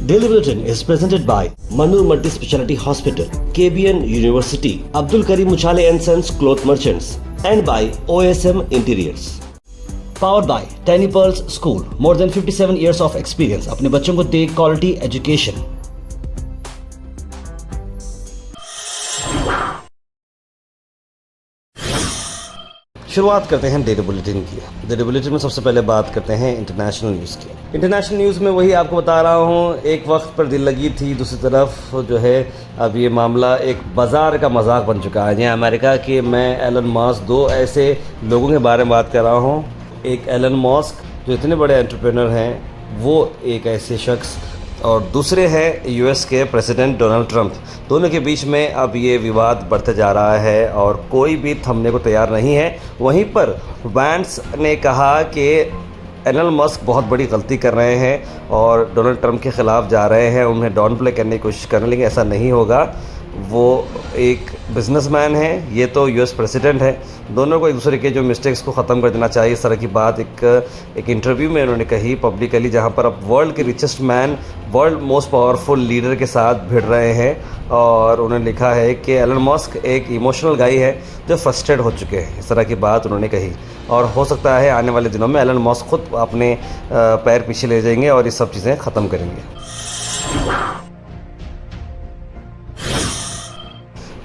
Daily Bulletin is presented by Manur Multi-Speciality Hospital, KBN University, Abdul Karim Uchale and Sons Cloth Merchants, and by OSM Interiors. Powered by Tiny Pearls School, more than 57 years of experience. अपने बच्चों को दे quality education. शुरुआत करते हैं daily bulletin की। Daily bulletin में सबसे पहले बात करते हैं इंटरनेशनल न्यूज़ की। इंटरनेशनल न्यूज़ में वही आपको बता रहा हूँ, एक वक्त पर दिल लगी थी, दूसरी तरफ जो है अब ये मामला एक बाज़ार का मजाक बन चुका है। यहाँ अमेरिका के मैं एलन मस्क, दो ऐसे लोगों के बारे में बात कर रहा हूँ। एक एलन मस्क जो इतने बड़े एंटरप्रेन्योर हैं, वो एक ऐसे शख्स, और दूसरे हैं यूएस के प्रेसिडेंट डोनाल्ड ट्रंप। दोनों के बीच में अब ये विवाद बढ़ते जा रहा है और कोई भी थमने को तैयार नहीं है। वहीं पर वैंस ने कहा कि एलन मस्क बहुत बड़ी गलती कर रहे हैं और डोनाल्ड ट्रंप के ख़िलाफ़ जा रहे हैं, उन्हें डाउन प्ले करने की कोशिश कर रहे हैं, लेकिन ऐसा नहीं होगा। वो एक बिजनेसमैन है, ये तो यूएस प्रेसिडेंट है। दोनों को एक दूसरे के जो मिस्टेक्स को ख़त्म कर देना चाहिए, इस तरह की बात एक इंटरव्यू में उन्होंने कही पब्लिकली, जहाँ पर अब वर्ल्ड के richest man, world most powerful leader के साथ भिड़ रहे हैं। और उन्होंने लिखा है कि एलन मस्क एक इमोशनल गाई है जो फ्रस्ट्रेट हो चुके हैं, इस तरह की बात उन्होंने कही। और हो सकता है आने वाले दिनों में एलन मस्क खुद अपने पैर पीछे ले जाएंगे और ये सब चीज़ें ख़त्म करेंगे।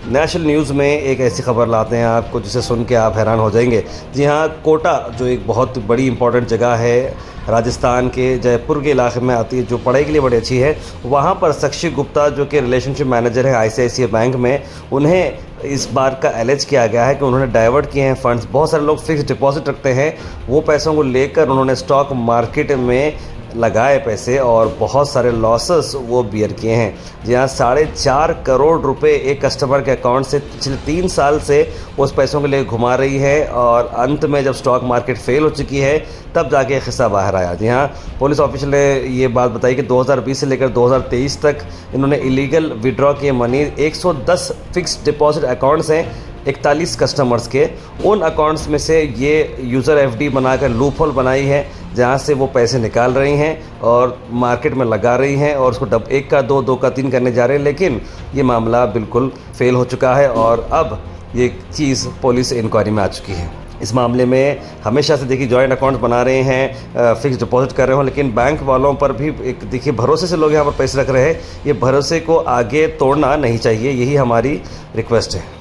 नेशनल न्यूज़ में एक ऐसी खबर लाते हैं आपको जिसे सुन के आप हैरान हो जाएंगे। जी हाँ, कोटा जो एक बहुत बड़ी इंपॉर्टेंट जगह है, राजस्थान के जयपुर के इलाके में आती है, जो पढ़ाई के लिए बड़ी अच्छी है। वहाँ पर साक्षी गुप्ता जो कि रिलेशनशिप मैनेजर है आईसीआईसीआई बैंक में, उन्हें इस बार का एलिज किया गया है कि उन्होंने डाइवर्ट किए हैं फंड्स। बहुत सारे लोग फिक्स डिपॉजिट रखते हैं, वो पैसों को लेकर उन्होंने स्टॉक मार्केट में लगाए पैसे और बहुत सारे लॉसेस वो बियर किए हैं। जहाँ 4.5 करोड़ रुपए एक कस्टमर के अकाउंट से पिछले 3 साल से उस पैसों के लिए घुमा रही है, और अंत में जब स्टॉक मार्केट फेल हो चुकी है तब जाके एक हिस्सा बाहर आया। जी हाँ, पुलिस ऑफिशियल ने ये बात बताई कि 2020 से लेकर 2023 तक इन्होंने इलीगल विड्रॉ किए मनी। 110 फिक्स डिपॉजिट अकाउंट्स हैं 41 कस्टमर्स के। उन अकाउंट्स में से ये यूज़र एफडी बनाकर लूप होल बनाई है, जहाँ से वो पैसे निकाल रही हैं और मार्केट में लगा रही हैं और उसको 1 का 2, 2 का 3 करने जा रहे हैं। लेकिन ये मामला बिल्कुल फेल हो चुका है और अब ये चीज़ पुलिस इंक्वायरी में आ चुकी है। इस मामले में हमेशा से देखिए जॉइंट अकाउंट बना रहे हैं, फिक्स डिपॉजिट कर रहे हो, लेकिन बैंक वालों पर भी एक देखिए भरोसे से लोग यहाँ पर पैसे रख रहे हैं। ये भरोसे को आगे तोड़ना नहीं चाहिए, यही हमारी रिक्वेस्ट है।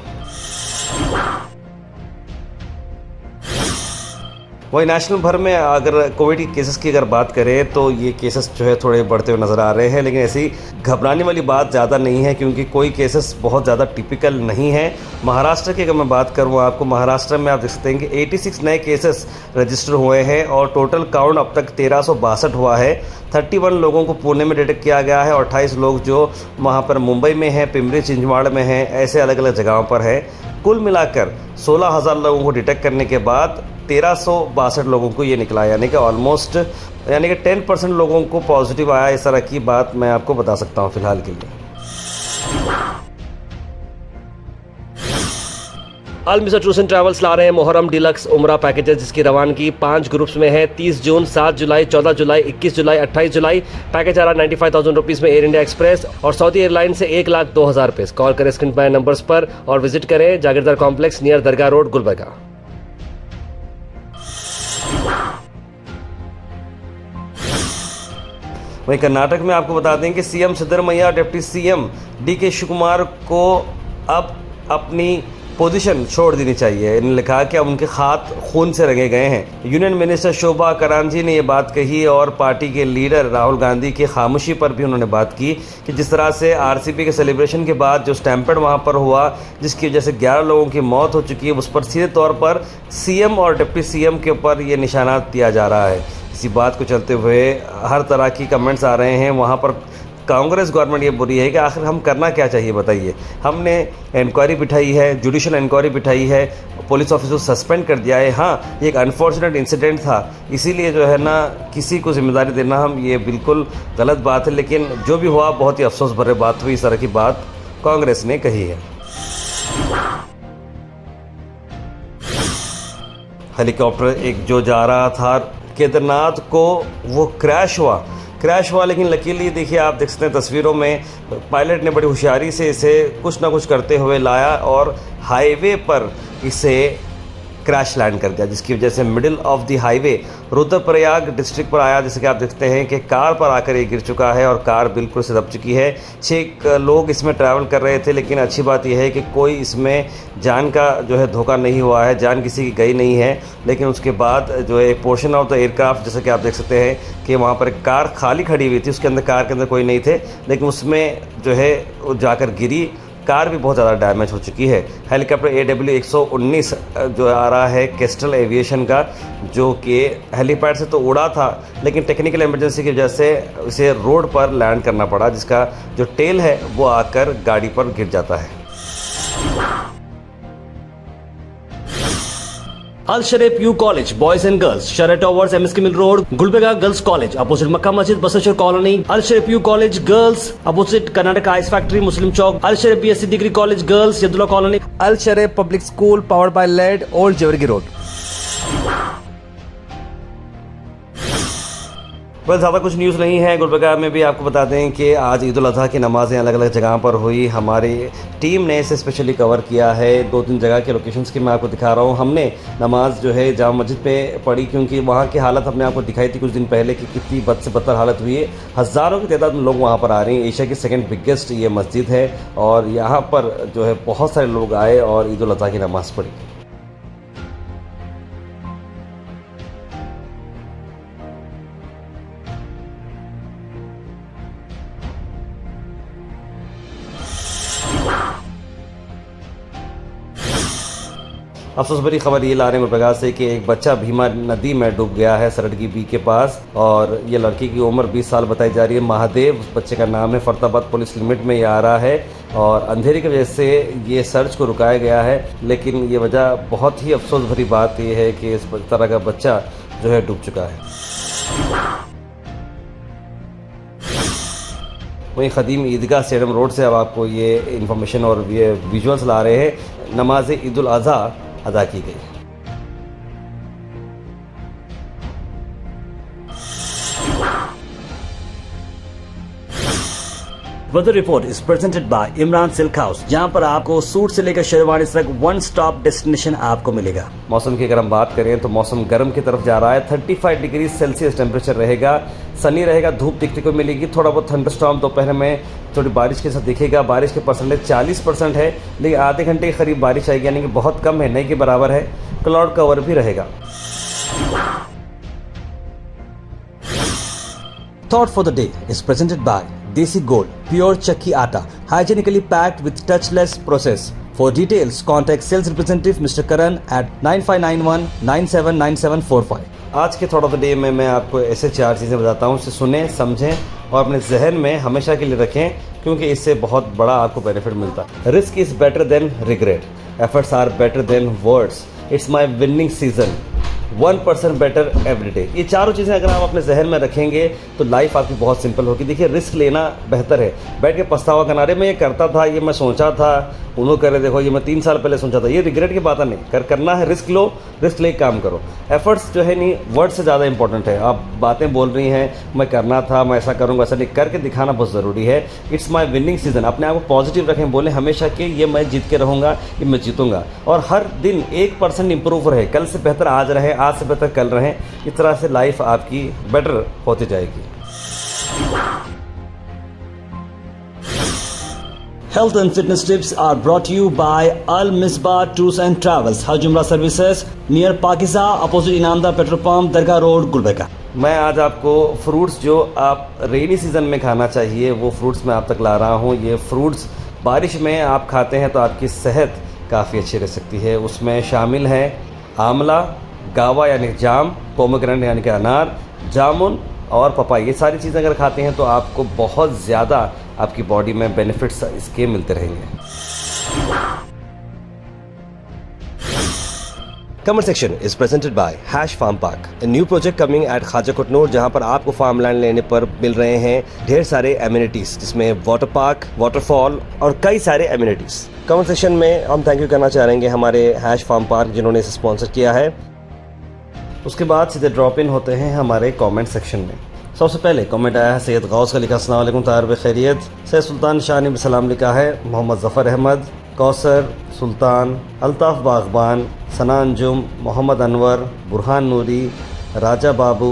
वही नेशनल भर में अगर कोविड के केसेस की अगर बात करें तो ये केसेस जो है थोड़े बढ़ते हुए नज़र आ रहे हैं, लेकिन ऐसी घबराने वाली बात ज़्यादा नहीं है क्योंकि कोई केसेस बहुत ज़्यादा टिपिकल नहीं है। महाराष्ट्र की अगर मैं बात करूँ आपको, महाराष्ट्र में आप देख सकते हैं कि 86 नए केसेस रजिस्टर हुए हैं और टोटल काउंट अब तक 1362 हुआ है। 31 लोगों को पुणे में डिटेक्ट किया गया है और 28 लोग जो वहाँ पर मुंबई में हैं, पिंपरी चिंचवाड़ में हैं, ऐसे अलग अलग जगहों पर है। कुल मिलाकर 16,000 लोगों को डिटेक्ट करने के बाद 1362 लोगों को ये निकला, यानी कि ऑलमोस्ट 10% लोगों को पॉजिटिव आया। इस तरह की बात मैं आपको बता सकता हूँ फिलहाल के लिए। अल मिस्टर टूर्स एंड ट्रैवल्स ला रहे हैं मुहर्रम डिलक्स उम्रा पैकेजेस, जिसकी रवानगी 5 ग्रुप्स में है। 30 जून, 7 जुलाई, 14 जुलाई, 21 जुलाई, 28 जुलाई। पैकेज आ रहा 95,000 रुपीज़ में एयर इंडिया एक्सप्रेस और सऊदी एयरलाइन से 1,02,000 रुपये। कॉल करें स्क्रीन पर नंबर्स पर और विजिट करें Jagirdar complex near Dargah road, Gulbarga. वहीं कर्नाटक में आपको बता दें कि CM Siddaramaiah, deputy CM DK Shivakumar को अब अपनी पोजीशन छोड़ देनी चाहिए। इन्होंने लिखा कि अब उनके हाथ खून से रंगे गए हैं। यूनियन मिनिस्टर शोभा करांजी ने ये बात कही और पार्टी के लीडर राहुल गांधी की खामोशी पर भी उन्होंने बात की कि जिस तरह से आरसीपी के सेलिब्रेशन के बाद जो स्टैम्पेड वहाँ पर हुआ, जिसकी वजह से 11 लोगों की मौत हो चुकी है, उस पर सीधे तौर पर सीएम और डिप्टी सीएम के ऊपर ये निशाना दिया जा रहा है। इसी बात को चलते हुए हर तरह की कमेंट्स आ रहे हैं। वहाँ पर कांग्रेस गवर्नमेंट ये बुरी है कि आखिर हम करना क्या चाहिए बताइए। हमने इंक्वायरी बिठाई है, जुडिशल इंक्वायरी बिठाई है, पुलिस ऑफिसर को सस्पेंड कर दिया है। हाँ, ये एक अनफॉर्चुनेट इंसिडेंट था, इसीलिए जो है ना किसी को जिम्मेदारी देना हम ये बिल्कुल गलत बात है, लेकिन जो भी हुआ बहुत ही अफसोस भरे बात हुई। इस तरह की बात कांग्रेस ने कही है। हेलीकॉप्टर एक जो जा रहा था केदारनाथ को, वो क्रैश हुआ। क्रैश हुआ, लेकिन लकीली देखिए आप देख सकते हैं तस्वीरों में पायलट ने बड़ी होशियारी से इसे कुछ ना कुछ करते हुए लाया और हाईवे पर इसे क्रैश लैंड कर दिया, जिसकी वजह से middle of the highway Rudraprayag district पर आया। जैसे कि आप देखते हैं कि कार पर आकर ये गिर चुका है और कार बिल्कुल से दब चुकी है। 6 लोग इसमें ट्रैवल कर रहे थे, लेकिन अच्छी बात यह है कि कोई इसमें जान का जो है धोखा नहीं हुआ है, जान किसी की गई नहीं है। लेकिन उसके बाद जो है एक पोर्शन ऑफ द एयरक्राफ्ट, जैसे कि आप देख सकते हैं कि वहाँ पर एक कार खाली खड़ी हुई थी, उसके अंदर कार के अंदर कोई नहीं थे, लेकिन उसमें जो है वो जाकर गिरी। कार भी बहुत ज़्यादा डैमेज हो चुकी है। हेलीकॉप्टर AW119 जो आ रहा है केस्टल एविएशन का, जो कि हेलीपैड से तो उड़ा था, लेकिन टेक्निकल इमरजेंसी की वजह से इसे रोड पर लैंड करना पड़ा, जिसका जो टेल है वो आकर गाड़ी पर गिर जाता है। Al Sharif U college boys and girls, शरट towers, MSK mill road, Gulbarga girls college opposite Makka Masjid, Basaveshwar colony. Al Sharif U college girls opposite Karnataka ice factory, Muslim Chowk. Al Sharif BSc degree college girls, Yadulla colony. Al Sharif public school powered by लेड, ओल्ड जेवरगी रोड। बस ज़्यादा कुछ न्यूज़ नहीं है। गुलबर्गा में भी आपको बता दें कि आज ईद उल अज़हा की नमाज़ें अलग अलग जगह पर हुई। हमारी टीम ने इसे स्पेशली कवर किया है। 2-3 जगह के लोकेशंस की मैं आपको दिखा रहा हूँ। हमने नमाज जो है जामा मस्जिद पे पढ़ी, क्योंकि वहाँ की हालत हमने आपको दिखाई थी कुछ दिन पहले कि कितनी बद से बदतर हालत हुई है। हज़ारों की तादाद में लोग वहाँ पर आ रहे हैं। एशिया की सेकेंड बिगेस्ट ये मस्जिद है और यहाँ पर जो है बहुत सारे लोग आए और ईद उल अज़हा की नमाज़ पढ़ी। अफसोस भरी खबर ये ला रहे हैं गुलबर्गा से कि एक बच्चा भीमा नदी में डूब गया है सरडगी बी के पास, और ये लड़की की उम्र 20 साल बताई जा रही है। महादेव उस बच्चे का नाम है। फरीदाबाद पुलिस लिमिट में ये आ रहा है और अंधेरे की वजह से ये सर्च को रुकाया गया है, लेकिन ये वजह बहुत ही अफसोस भरी बात ये है कि इस तरह का बच्चा जो है डूब चुका है। वहीं खदीम ईदगाह स्टेडियम रोड से अब आपको ये इन्फॉर्मेशन और ये विजुअल्स ला रहे हैं। नमाज ईद उल अज़हा अदा की गई। Weather report is presented by Imran silk house, जहां पर आपको सूट से लेकर शेरवानी तक वन स्टॉप डेस्टिनेशन आपको मिलेगा। मौसम की अगर हम बात करें तो मौसम गर्म की तरफ जा रहा है। 35 डिग्री सेल्सियस टेम्परेचर रहेगा, सनी रहेगा, धूप दिखने को मिलेगी। थोड़ा बहुत थंडरस्टॉर्म दोपहर में थोड़ी बारिश के साथ दिखेगा। बारिश के परसेंटेज 40% है, लेकिन आधे घंटे के करीब बारिश आएगी, यानी कि बहुत कम है, नहीं के बराबर है। क्लाउड कवर भी रहेगा। Thought for the day is presented bye Desi Gold, pure chakki atta, hygienically packed with touchless process. For details, contact sales representative Mr. Karan at 9591979745. आज के थॉट ऑफ द डे में मैं आपको ऐसे 4 चीज़ें बताता हूँ, उसे सुनें, समझें और अपने जहन में हमेशा के लिए रखें, क्योंकि इससे बहुत बड़ा आपको बेनिफिट मिलता है। Risk is better than regret, efforts are better than words, it's my winning season, 1% better every day. ये चारों चीज़ें अगर आप अपने जहन में रखेंगे तो लाइफ आपकी बहुत सिंपल होगी। देखिए, रिस्क लेना बेहतर है। बैठ के पछतावा करना, अरे मैं ये करता था, ये मैं सोचा था, उन्होंने करे, देखो ये मैं 3 साल पहले सोचा था, ये रिग्रेट की बात नहीं करना है। रिस्क लो, रिस्क ले काम करो। एफर्ट्स जो है नहीं, वर्ड से ज़्यादा इंपॉर्टेंट है। आप बातें बोल रही हैं, मैं करना था, मैं ऐसा करूँगा, ऐसा नहीं, करके दिखाना बहुत ज़रूरी है। It's my winning season. अपने आप को पॉजिटिव रखें, बोलें हमेशा कि ये मैं जीत के रहूँगा, ये मैं जीतूँगा, और हर दिन 1% इंप्रूव रहे, कल से बेहतर आज रहे, आज से बेहतर कल रहे। इस तरह से लाइफ आपकी बेटर होती जाएगी। Health and fitness tips are brought to you by Al Misbah Tours and Travels, Hajj Umrah Services, near Pakiza, opposite Inamdar Petrol Pump, Dargah Road, Gulbarga। मैं आज आपको फ्रूट्स जो आप रेनी सीज़न में खाना चाहिए वो फ्रूट्स मैं आप तक ला रहा हूँ। ये फ्रूट्स बारिश में आप खाते हैं तो आपकी सेहत काफ़ी अच्छी रह सकती है। उसमें शामिल है आंवला, गावा यानी जाम, पोमेग्रेनेट यानी कि अनार, जामुन और पपाई। ये सारी चीज़ें अगर खाते हैं तो आपको बहुत ज़्यादा आपकी बॉडी में बेनिफिट्स इसके मिलते रहेंगे। Comment section is presented by hash farm park, a new project coming at Khwaja Kutnoor, जहां पर आपको फार्म लैंड लेने पर मिल रहे हैं ढेर सारे एमिनिटीज, जिसमें वाटर पार्क, वाटरफॉल और कई सारे एमिनिटीज। कमेंट सेक्शन में हम थैंक यू करना चाहेंगे हमारे हैश फार्म पार्क जिन्होंने इसे स्पॉन्सर किया है। उसके बाद सीधे ड्रॉप इन होते हैं हमारे कमेंट सेक्शन में। सबसे पहले कमेंट आया है सैयद गौस का, लिखा अस्सलाम वालेकुम ताहिर भाई खैरियत। सैयद सुल्तान शाह ने भी सलाम लिखा है। मोहम्मद ज़फ़र अहमद, कौसर सुल्तान, अल्ताफ़ बागबान, सना अंजुम, मोहम्मद अनवर, बुरहान नूरी, राजा बाबू,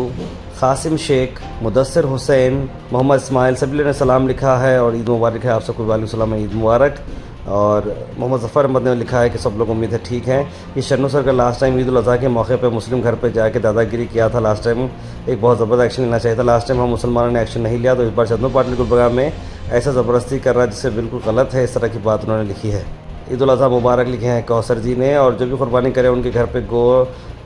क़ासिम शेख, मुदस्सिर हुसैन, मोहम्मद इस्माइल, सभी लोगों ने सलाम लिखा है और ईद मुबारक है आप सबको। वालेकुम सलाम, ईद मुबारक। और मोहम्मद ज़फ़र अहमद ने लिखा है कि सब लोग उम्मीद है ठीक हैं। ये शन्नू सर का लास्ट टाइम ईद उल अज़हा के मौके पे मुस्लिम घर पे जाके दादागिरी किया था लास्ट टाइम। एक बहुत ज़बरदस्त एक्शन लेना चाहिए था। लास्ट टाइम हम मुसलमानों ने एक्शन नहीं लिया, तो इस बार चंदू पाटिल गुलबर्गा में ऐसा ज़बरदस्ती कर रहा है जिससे बिल्कुल गलत है। इस तरह की बात उन्होंने लिखी है। ईद उल अज़हा मुबारक लिखे हैं कौसर जी ने। और जो भी कुर्बानी करे उनके घर पे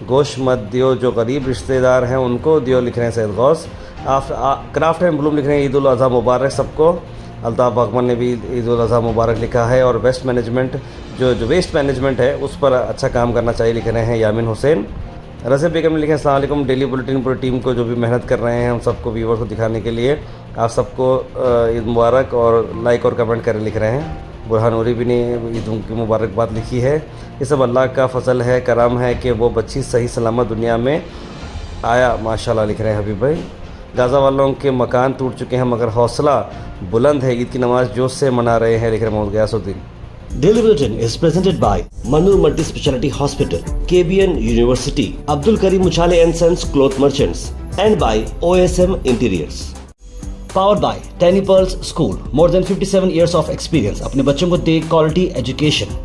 गोश्त मत दियो, जो गरीब रिश्तेदार हैं उनको दियो, लिख रहे हैं Syed Ghaus. Craft and Bloom लिख रहे हैं ईद उल अज़हा मुबारक सबको। अल्ताफ़ बागबान ने भी ईद उल अज़हा मुबारक लिखा है। और वेस्ट मैनेजमेंट जो वेस्ट मैनेजमेंट है उस पर अच्छा काम करना चाहिए, लिख रहे हैं यामिन हुसैन। रज़ा बेगम ने लिखा है अस्सलाम वालेकुम, डेली बुलेटिन पूरी टीम को जो भी मेहनत कर रहे हैं उन सबको व्यूवर्स को दिखाने के लिए आप सबको ईद मुबारक और लाइक और कमेंट करें, लिख रहे हैं। बुरहान नूरी भी ने ईद की मुबारकबाद लिखी है। ये सब अल्लाह का फ़ज़ल है, करम है कि वो बच्ची सही सलामत दुनिया में आया, माशाल्लाह, लिख रहे हैं हबीब भाई। गाज़ा वालों के मकान टूट चुके हैं मगर हौसला बुलंद है, ईद की नमाज जोश से मना रहे हैं, लिख रहे हैं Mohammad Ghiyasuddin. Daily Bulletin is presented by Manur Multi Speciality Hospital, KBN University, Abdul Karim Muchale and Sons Cloth Merchants, and by OSM Interiors. Powered by Tiny Pearls School, more than 57 years of experience. अपने बच्चों को दे quality education.